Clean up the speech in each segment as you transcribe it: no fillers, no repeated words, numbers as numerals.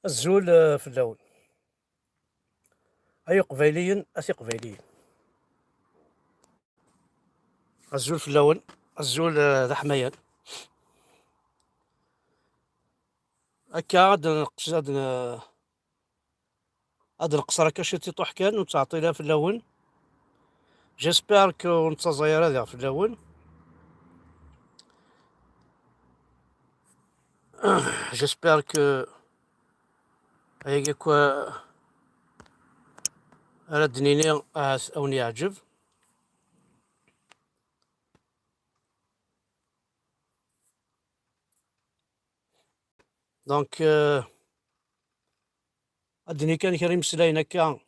الزول في اللون. أي قبيليين أسي قبيليين. الزول في اللون. الزول ذا حميان. هكا غاد نقصر هكا شي تيطوح كان وتعطي لها في اللون. جيسبيغ كو نتا زايرة ليها في اللون. جيسبيغ كو هيك راه دنيني أوني يعجب. دونك الدنيا كان كريم سلاين هكا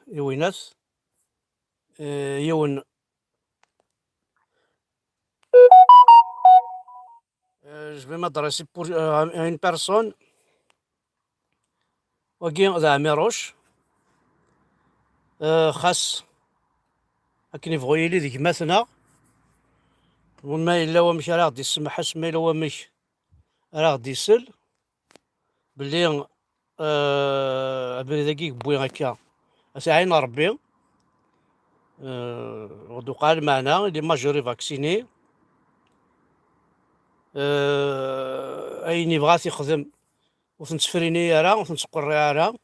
يوينات يون جو في مدرسي بور اون بيرسون وكي ذا عميروش خاص هاك نبغيلي ديك مثنا وما إلا هو مش راه غادي يسمح اسما إلا هو مش راه غادي يسل بلي عبالي داكيك بوي هكا اسعين ربي غدو قال معنا لي ماجوري فاكسيني أين يبغى يخدم وتنتفريني راه وتنتقري راه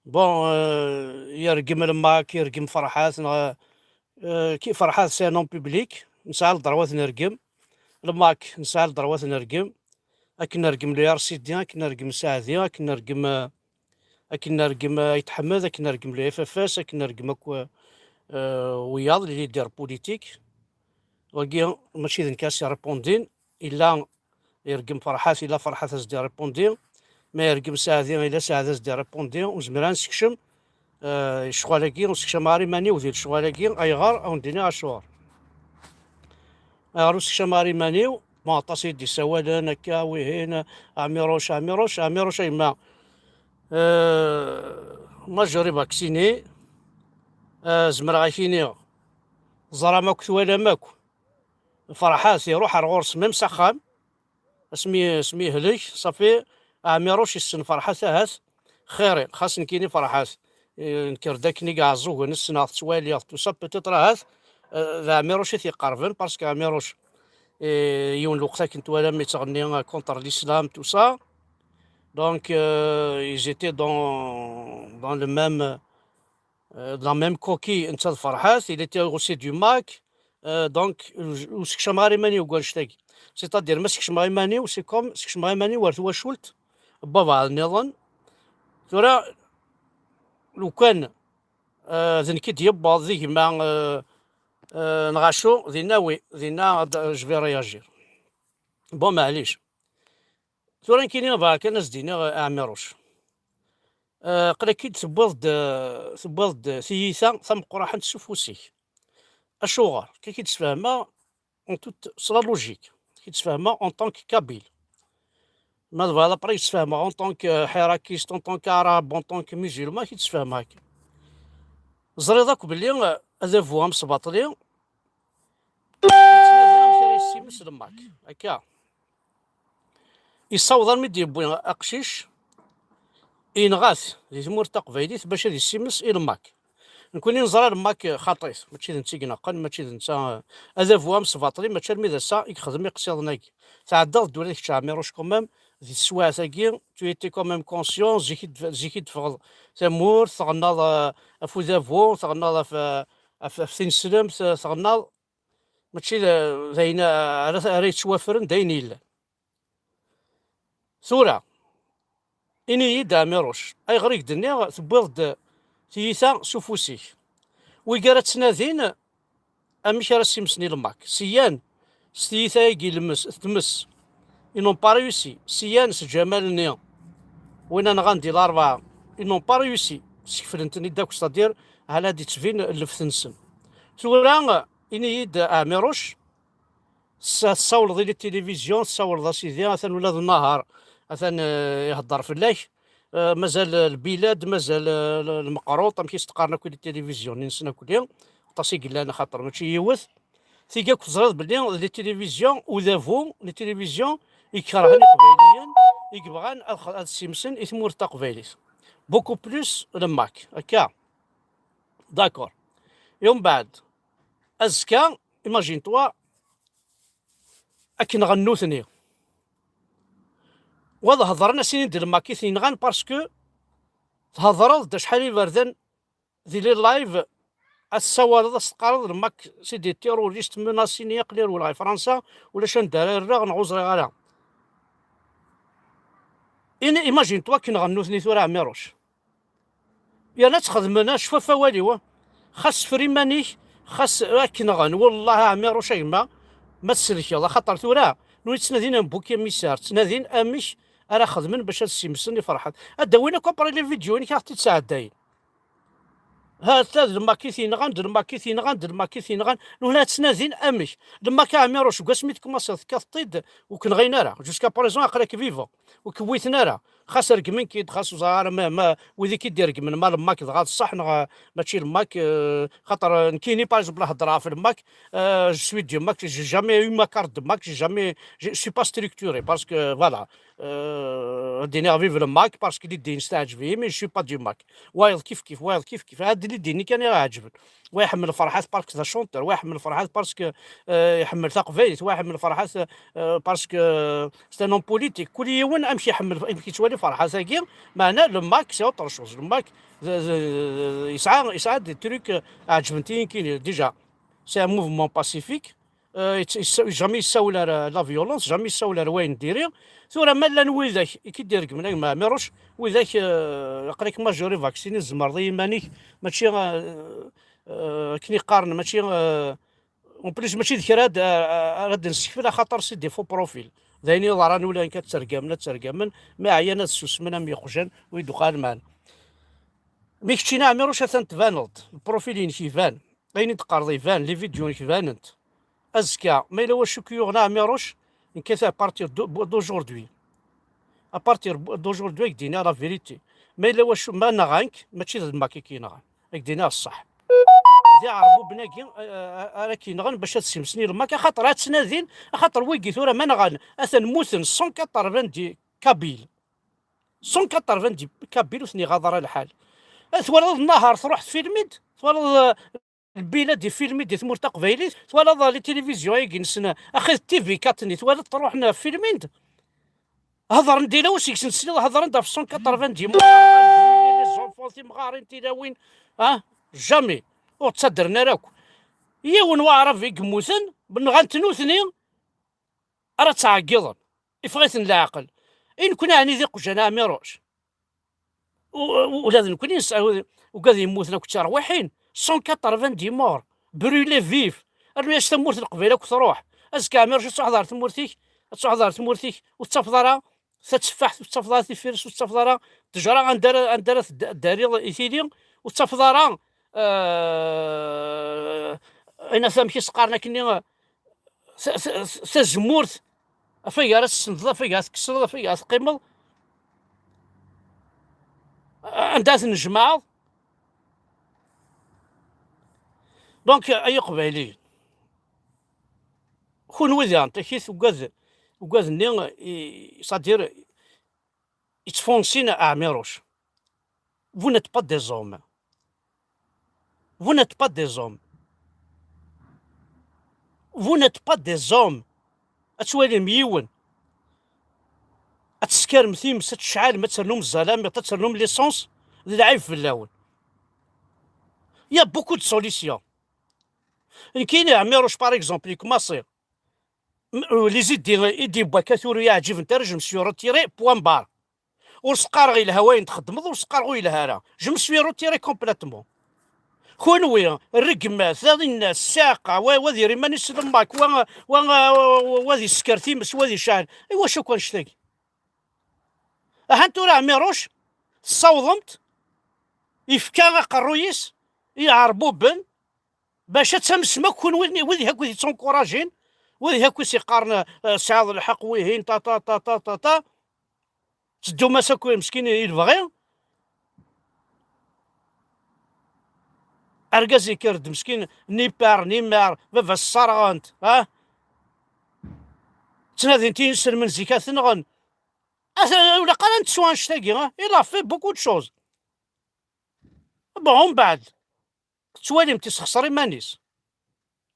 بون يرقم لما كيرقم فرحات كي فرحات سي نون بوبليك نسعى لضروات نرقم لماك نسعى لضروات نرقم اكن نرقم لي رسيدي اكن نرقم سعدي اكن نرقم يتحمد اكن نرقم لي فافاس اكن نرقم وياض اللي يدير بوليتيك وكي ماشي ذن كاس ريبوندين الا يرقم فرحات الا فرحات زدي ريبوندين ما يرقم سعدي الا سعدة زدي ريبوندين وزمران نسكشم شغالاكي ونسكشم ماري ماني ودير شغالاكي ايغار او نديني عشوار ايغار نسكشم ماري مانيو معطى يدي سوالا هكا وهنا عميروش يما ماجوري فاكسيني زمر غاكيني زرا ماكو ولا ماكو فرحات يروح على الغرس ميم سخام اسمي هليك صافي عميروش يسن فرحات هاس خيري خاص نكيني فرحات نكر داكني كاع الزوج نسنا توالي تو سا بوتيت راه ذا عميروش تيقربن باسكو عميروش يون الوقت كنت ولا مي تغني كونتر الاسلام تو سا دونك ils étaient dans le même dans la même coquille انت فرحات il était aussi du MAC دونك وسكشماري ماني وكولشتاكي سيتادير ما سكشماري ماني وسي كوم سكشماري ماني ورث واشولت بابا النظام ثورا لو كان ذنكي ديبا ذيك مع نغاشو ذينا ذينا جفي رياجير بون معليش ثورا كاينين باك ناس دينا عميروش قلا كي تبوض ثيثا ثم قراحة تسفوسيك الشغار كي تتفاهما اون توت سلا لوجيك كي تتفاهما اون طونك كابيل ما فوالا بري تتفاهما اون طونك حراكيست اون طونك عرب اون طونك ميزيلمان كي تتفاهما هاكي زري داك بلي هذا فوام صباطلي يتنادى مشى يسيمس لماك هكا يصوض الميدي يبوي اقشيش ينغاث دي تمور تقبايليت باش هادي يسيمس لماك نكوني نزرى لماك خاطيس ماشي نتا كناقن ماشي نتا هذا فوام صباطلي ماشي الميدا سا يخدم يقصيضناكي تعدى الدوله ديك تعميروش كومام دي السوايع تاكي تو ايتي كومام كونسيون زيكي تفغض تمور ثغناض افوذا فو ثغناض في ثين سلم ثغناض ماشي زينا ريت توافرن داين يلا ثورة إني يدا ميروش أي غريق دنيا تبوض تيثا سوفوسيك ويقارت تنادين أميش راه سيمسني لماك سيان ستيثا يجي تمس إنون با ريوسي سيان جمال نيا وين أنا غندي الأربعة إنون با ريوسي سكفرنتني داك ستادير على هادي تفين اللفتنسن ثورا إني يدا ميروش تصاول ضي التلفزيون تصاول ذا سيدي مثلا ولاد النهار مثلا يهضر في الله مازال البلاد مازال المقروط ماشي تقارنا كل التلفزيون نسنا كل يوم طاسي قال انا خاطر ماشي يوث ثيقاك تزرد بلي التلفزيون وذافو التلفزيون يكرهني قبيليا يبغان هاد السيمسن يثمور تقبيليس بوكو بلوس لماك هكا داكور. يوم بعد ازكا ايماجين توا اكن غنو ثني وهذا هضرنا سنين ديال ماكي ثنين غان باسكو تهضروا دا شحال يبردن ذي لي لايف السوالد استقرض ماك سيدي تيروريست مناسين يقلير ولا فرنسا ولا شان دار نعوز غالا ان ايماجين توا كي نغنو ثني ثورا عميروش يا ناس خدمنا شوف فوالي خاص فريماني خاص كي نغنو والله عميروش ما تسلك يلا خاطر ثورا نوي تنادين بوكي ميسار تنادين امش انا خدمن باش السيمسوني فرحت ادوينا كوبري لي فيديو ني كاع تساعد داين ها ثلاث لما كيثين غان لما كيثين غان لما كيثين غان هنا تسنازين امش لما كاميروش وقسميت كوماسات كاطيد وكن غينارا جوسكا بريزون اقراك فيفو وكويتنارا خاص رقمين كيد خاص زهر ما وذي كيدير رقمن ما لماك غاد الصح ماشي لماك خاطر نكيني باج بلا هضره في الماك جو سوي دي ماك جي جامي يو ما كارت دو ماك جي جامي جو سوي با ستركتوري باسكو فوالا دينيرفي في الماك باسكو اللي دين نستعجب فيه مي جو با دي ماك وايل كيف وايل كيف هاد اللي ديني كان عاجبن واحد من الفرحات باسكو ذا شونتر واحد من الفرحات باسكو يحمل ثقفيت واحد من الفرحات باسكو سي نون بوليتيك كل يوم امشي يحمل يمكن تولي فرحه ثاقي معنا لو ماك سي اوتر شوز لو ماك يسعى دي تروك عجبنتي كاين ديجا سي ان موفمون باسيفيك جامي يساول لا فيولونس جامي يساول وين ديري ثورة مالا ويداك كي دير من ما ميروش ويداك قريك ماجوري فاكسيني الزمرضي مانيك ماشي كني قارن ماشي اون بليس ماشي ذكر راد نسكفل خاطر سي دي فو بروفيل ذايني ضران ولا كترقمن ما عيانات السوس من ام يخجن ويدخل معنا مي كتشينا ميروش تنتفانلد البروفيلين كيفان غيني تقارضي فان لي فيديو كيفاننت ازكا ما الا واش كيوغنا ميروش نكيث ابارتير دوجوردوي ابارتير دوجوردوي دينا لا فيريتي ما الا واش ما نغانك ماشي الماكي كينغان دينا الصح دي عربو بناكي راه كينغان باش تسمسني الماكي خاطر هاد سنادين خاطر ويكي ثورا ما نغان اثن موثن 180 دي كابيل 180 دي كابيل وثني غادر الحال ثوالد النهار تروح فيلميد ثوالد البلاد دي فيلمي دي ثمور تقبايلي ثوالد لي تيليفزيون يجنسنا اخي تيفي كاتني ثوالد تروحنا فيلمين هضر ندينا واش يكسن هضر ندا في 180 دي لي زونفونتي مغارين تيلاوين جامي وتصدرنا راكو يون واعرف يقموثن بنغنتنوثني راه تعقيضن يفغيثن العقل ان كنا يعني ذي قجنا ميروش ولازم نكون نسال وقاعد يموتنا كثار وحين 180 دي مور برولي فيف رميش تمورت القبيله كتروح ازكا ميرش تحضر تمورتيك تحضر تمورتيك وتفضرها تتسفح وتفضرها تفيرس وتفضرها تجرى عندها داري ايثيليوم وتفضرها انا سامحي سقارنا كني تزمورت فيها راه السنفضه فيها تكسر فيها تقيمل عندها الجماعه دونك اي قبايلي كون وذا انت كيف وقاذ ني صادير يتفونسينا اعميروش vous n'êtes pas des hommes vous n'êtes pas des hommes vous n'êtes pas des hommes اتوالي ميون اتسكر مثيم تشعل ما تسرنوم الظلام تسرنوم ليسونس العيب في اللون يا بوكو دو سوليسيون كاين عميروش باغ اكزومبل كماصير لي زيد يدي باكاثورو يعجب نترجم سيورو تيري بوان بار وسقار غي الهواين تخدمض وسقار غي الهارا جم سيورو تيري كومبليتمون كونوي الرقمة ثاني الناس الساقة وذي ريماني سلماك وذي السكرتي مس وذي شعر ايوا شو كان شتاقي هانتو راه عميروش صوضمت يفكا قرويس يعربو بن باش تسمسما كون وذي هاكو تنكوراجين وذي هاكو سيقارن سعاد الحق ويهين تا تا تا تا تا تا تدو مساكو مسكين يبغي ارقازي كرد مسكين نيمار بابا الصرغنت تنادي تينسر من زكاة نغن ولا قال نتسوى نشتاقي إلا في بوكو دو شوز. بون ومن بعد تواليم تيسخسر إيمانيس،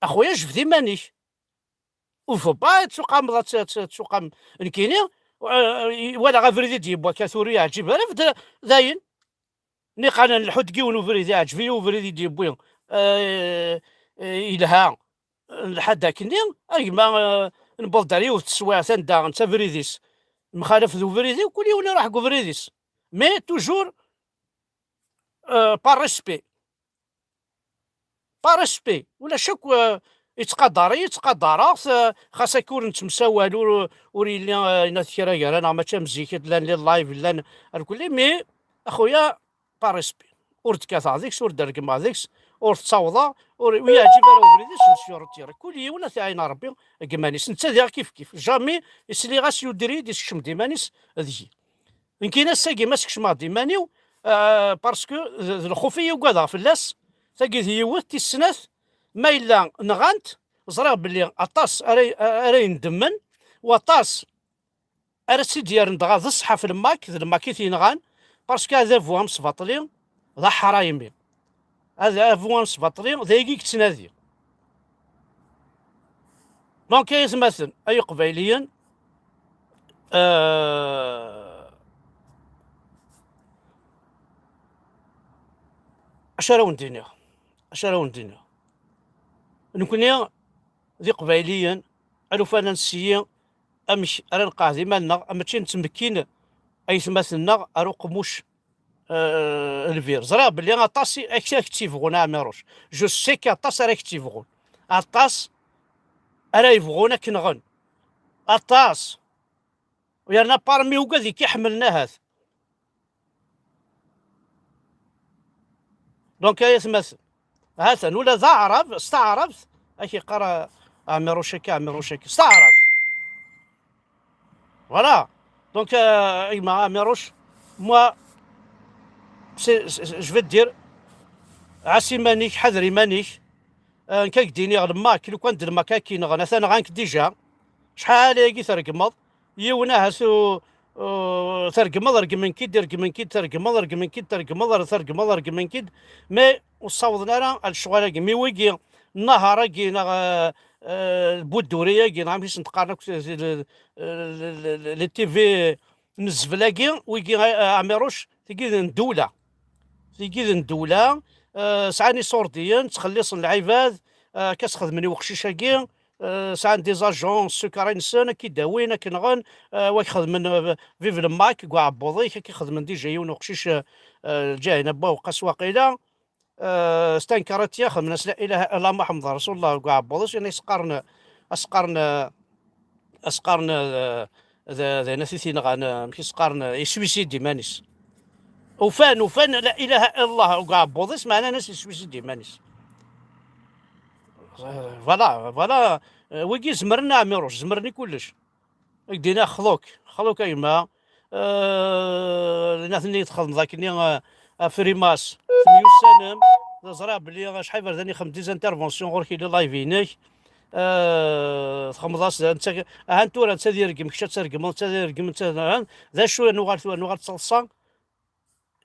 أخويا جبد إيمانيك، وفو با تسوقام تسوقام نكيني ولا غافريدي تجيب كاثوريا عجيب راه داين ني قانا نلحد كيون وفريدي عجبي وفريدي تجيب إلها لحد داك ما نبلد عليه وتسوى تندا نتا فريديس مخالف ذو فريدي وكل يوم راح فريديس مي توجور بار ريسبي با ريسبي ولا شك يتقدر خاص يكون نتمساوالو وريلي ناس كرا انا ما تمزيك لا لايف لا الكل مي اخويا با ريسبي ورد كاث هذيك ورد درك مع هذيك ورد تصاوضا ويعجب راه فريديس نسيور تيرا كل يوم عين ربي كمانيس نتا ديال كيف جامي يسلي غاس يدري ديشكم ديمانيس هذيك من كاين الساقي ماسكش ما ديمانيو باسكو الخوفيه وكذا فلاس تاقي هي تيسناث ما إلا نغانت زرا بلي أطاس أرا يندمن وطاس أرا سيدير ندغا ذا الصحة في الماك تينغان باسكو هذا فوام صفاطلي ذا حرايمي هذا فوام صفاطلي ذا يجيك تنادي دونك يتمثل أي قبيليا اش راهو ندينيو نكوني ذي قبيليا الوفانا نسيا امش راه نلقاه ديما لنا اما تشي نتمكين اي تماثلنا ارو قموش الفير زرا بلي غطاسي اكتيف غونا ميروش جو سي كي عطاس راه اكتيف غون عطاس راه يبغونا كنغن عطاس ويانا بارمي وكذي كي حملنا هذا دونك يتمثل هذا ولا ذا عرب استعربت اكي قرا عمروشك استعرب فوالا دونك ايما عمروش موا جو في دير عاسي مانيك حذري مانيك كاك ديني غير ماك لو كان دير ماك كاين غنا ثاني غانك ديجا شحال هاكي ترقمض يونا هاسو ترقمض رقمن كيد رقمن كيد ترقمض رقمن كيد ترقمض ترقمض رقمن كيد مي وصوضنا راه الشغل مي ويجي النهار كي البودوريه كي نعم باش نتقارنك لي تي في نزفلاكي ويجي عمروش تيجي ندوله ساعاني صورديا تخلص العباد كتخدمني وخشيشاكي ساعات دي زاجون سكرين سنه كي داوينا كنغن ويخدم فيف الماك كاع عبوضي كيخدم دي جايون وخشيش الجاهنا با وقاس واقيلا استنكرت ياخذ من لا اله الا محمد رسول الله كاع عبوضي يعني اسقرن ذا نثيثين غانا ماشي سقرن يسويسيدي مانيس وفان لا اله الا الله وكاع بوضيس معنا ناس يسويسيدي مانيس فوالا ويجي زمرنا عميروش زمرني كلش دينا خلوك ايما ناثني يدخل ذاكني فريماس 800 سنه زرا بلي شحال فرداني 5 انترفونسيون غير كي لايفينيك خمضاس انت هانتورا انت ديركم كشا ترقم انت ديركم انت ذا شو نوغال تصلصا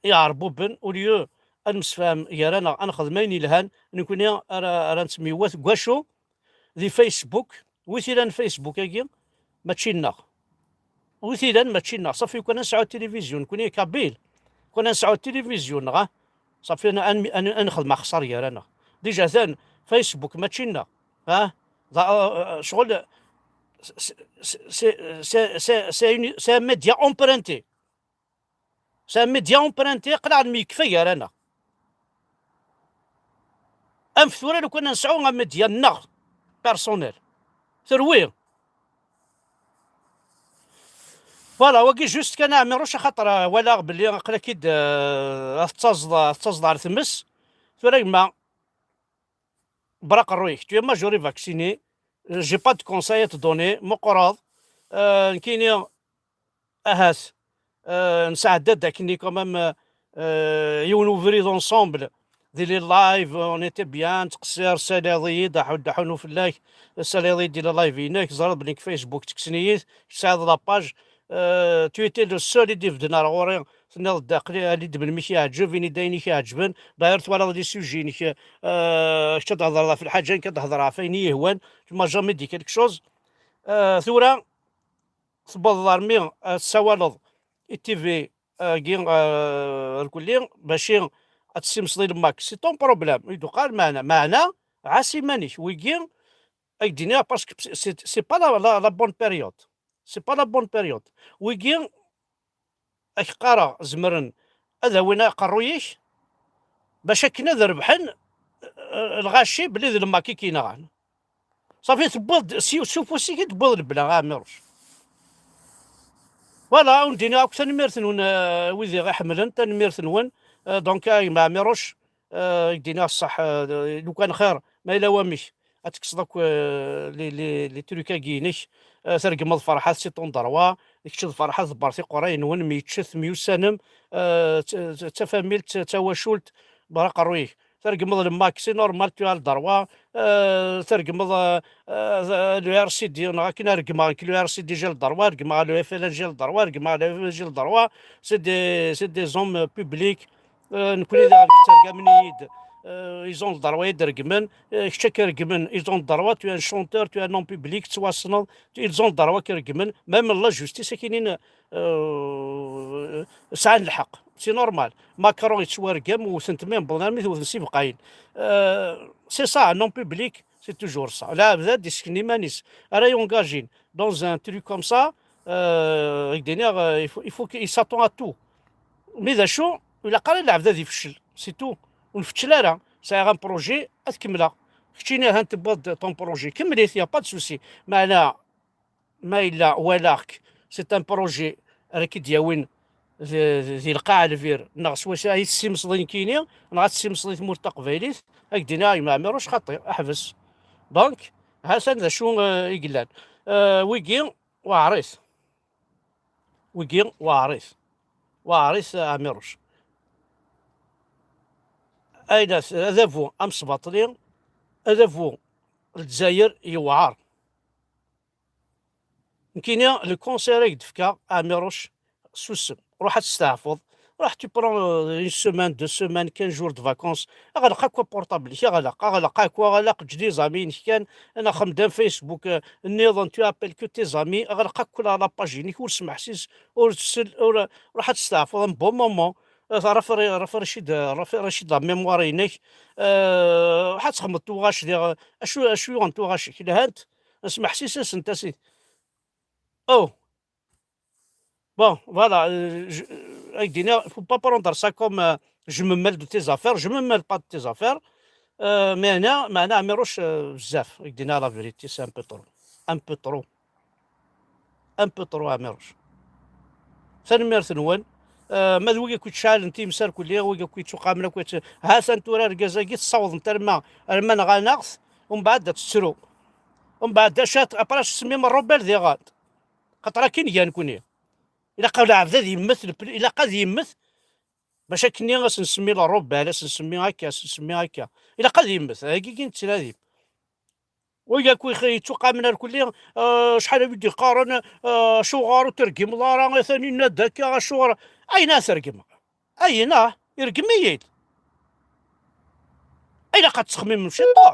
يعربوا بن وليو المسفام يرانا انا خدميني لهان نكون راه نسميوات كواشو ذي فيسبوك وثيران فيسبوك كي ما تشينا وثيران ما تشينا صافي كنا نسعوا التلفزيون كوني كابيل كنا نسعوا التلفزيون غا صافي انا نخدم خسر يرانا ديجا ثان فيسبوك ما تشينا شغل سي ميديا امبرانتي قلع ميكفي رانا ام ثورة لو كنا نسعو ميديا النغ بيرسونيل ثروي فوالا وكي جوست كان عمروش خاطر ولا بلي قال اكيد تصزد على ثمس ثورة ما براق الرويك tu es majoré vacciné j'ai pas de conseil à te donner مقراض كاين اهات نساعد داكني كومام يونو فري دونسومبل ديال لي لايف اون ايتي بيان تقصير ساليضي دحونو في اللايك الساليضي ديال اللايف هناك زرد بليك فيسبوك تكسنيت تساعد لاباج tu étais le seul اللي ديفدنا راه غوري تناض داقلي اللي دبن مي كيعجب فيني دايني كيعجبن داير توالى دي سوجي نيك شتا تهضر في الحاجه كتهضرها فين يهوان ما جامي دي كيلك شوز ثورة تبوظ ضرمي السوالض التيفي كي الكلي ماشي اتسمصلي لماك سي طون بروبليم يدو قال معنا عاسي مانيش ويكي ايدينا باسكو سي با لا بون بيريود سي با لا بون بيريود ويكي قرا زمرن هذا وين قرويش باش كنا ذربحن الغاشي بلي ذ الماكي كينا صافي تبوظ شوفوا سي تبوظ البلا غامرش فوالا وندينا تنميرتن ون ويدي غيحملن تنميرتن ون دونك ما عمروش يدينا الصح لو كان خير ما الا وامش اتكس دوك لي تروكا كينيش ترقم الفرحات سي طون دروا ديك الفرحات بارتي قرين ون ميتشث ميوسانم تفاميلت تواشلت براق الرويح ترقم الماك سي نورمال تو الدروا ترقم لو ار سي دي كنا رقما لو ار سي دي جيل دروا رقما لو اف ال جيل دروا رقما لو اف جيل دروا سي دي زوم بوبليك نكون اذا ترقمني ايزون الدروا يدرقمن كشا كيرقمن ايزون الدروا تو ان شونتور تو ان نون بوبليك تواسنل ايزون الدروا كيرقمن ميم لا جوستيس كاينين ساعة الحق سي نورمال ماكرون يتشوارقم وسنتمين بلانمي وثنسي بقاين سي سا نون بوبليك سي توجور سا لا بدا ديسكني مانيس راه يونغاجين دون ان تروك كوم سا يدينا يفو كي ساتون ا تو مي ذا شو الا قال العبد هذا يفشل سي تو ونفتش راه سي غان بروجي تكملها خشينا هانت بود طون بروجي كمليت يا با دو سوسي معنا ما الا ولاك سي ان بروجي راكي دياوين ذي القاعة الفير ناقص واش هاي السيمصلين كيني ناقص السيمصلين ثمور تقبايليت هكدينا ما عمروش خطي احبس دونك حسن ذا شو يقلان ويكي وعريس ويكي وعريس عمروش اين هذا فو امس باطلين هذا فو الجزائر يوعر كاين لو كونسير دفكا عمروش سوسم روح تستحفظ راح تبرون اون سيمان دو سيمان كان جور دو فاكونس اغلق هكا بورطابل اغلق هكا اغلق جدي زامي كان انا خمدان فيسبوك النظام تو ابل كو تي زامي اغلق كل لا باجينيك ورسمح سيس راح تستحفظ ان بون مومون رشيد لا ميموار ينك حتخمط توغاش اشو غنتوغاش كي هانت اسمح سيس انت سي او bon, voilà, il ne faut pas prendre ça comme je me mêle de tes affaires, je ne me mêle pas de tes affaires, mais أنا عمروش بزاف يدينا لا فيريتي سي ان بو ترو ان بو ترو ان بو ترو عمروش ثاني ميرث نوان ما ذوي كنت شال انتي مسار كليا ويا كنت سوق من كنت ها سنتورا ركازاكي تصاوض نتا الماء غناغس ومن بعد تسرو ومن بعد شات ابراش سمي من الروبال ذي غاد خاطر كاين كان كوني الا قال عبد يمثل الا قاد يمث باش كني غاس نسمي لا روبا علاش نسمي هكا نسمي هكا الا قاد يمث هاكي كاين التلازيم ويا كوي توقع من الكل شحال بدي قارن شغار وترقم لا راه ثاني ناداك شغار اين ترقم اين يرقم يد اين قد تخمم مشي طوح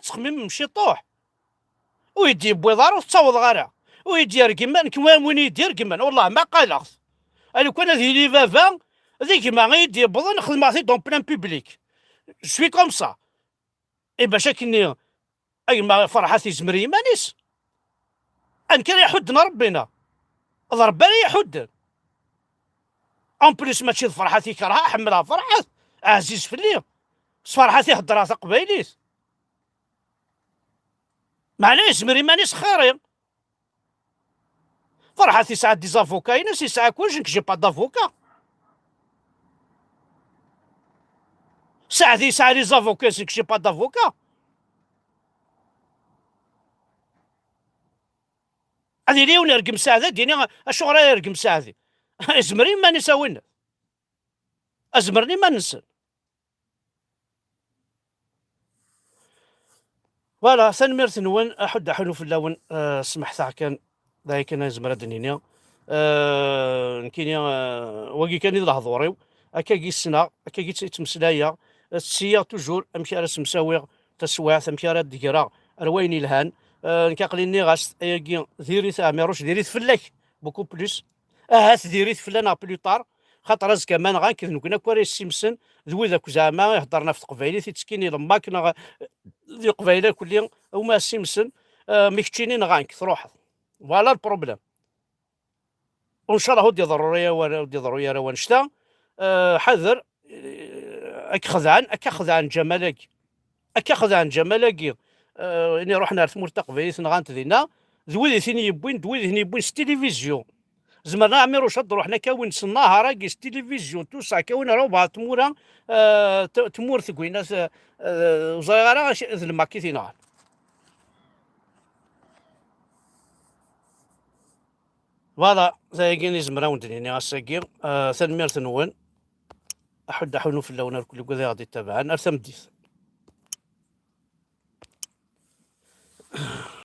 تخمم مشي طوح ويدي بويضار وتصاوض غيرها ويدي يرقم كوان وين يدي يرقم والله ما قالغ انا كون هذه لي فافا هذيك ما غيدي بضن نخدم عطي دون بلان بوبليك شوي كوم سا اي باش كني اي ما فرحتي زمري مانيس ان كان يحدنا ربنا ضربنا يحد اون بليس ماشي فرحتي كرها حملها فرحات عزيز فلي فرحتي هضرها قبايليت معليش زمري مانيس خيري فرحتي ساعات دي زافوكا ينسي ساعات كلشي جي با دافوكا ساعة لي زافوكا سي جي با دافوكا هذه لي ونرقم ساعة ديني اشو راه يرقم ساعة زمري ما نساوين ازمرني ما ننسى فوالا ثاني ميرت نون احد حلو في اللون سمحت كان ذاك أنا زمرا دنيا نكينيا وكي كان الهضوريو هكا كي السنا هكا كي تمسلايا السيا توجور امشي على سمساويغ تسواعث امشي على الدكرا الوين الهان نكاقليني غاس اياكي ديريت ميروش ديريت فلاك بوكو بلوس هات ديريت فلانا بلوطار خاطر راز كمان غانكذ نكنا كواري سيمسن ذوي ذاك زعما هضرنا في تقبايلي تسكيني لما كنا ذي قبايله كلي هما سيمسن مكتشينين غانك تروح فوالا البروبليم. وان شاء الله ودي ضروريه ودي ضروريه راه ونشتا حذر اك خذعان اك خذعان جمالك اك خذعان جمالك اني رحنا ثمور تقبيليت نغانت ذينا ذوي ثيني يبوين ذوي ثيني يبوين التلفزيون زمرنا عميرو شد روحنا كاين النهار راكيس التلفزيون توسع كاين راه تمورا تمور ثقوينا صغيره ذلما كيثينا فوالا زي كاين زمرا وندني اساكي ثنمير ثنون احد حنو في اللون الكل كذا غادي تابعنا ارثم ديس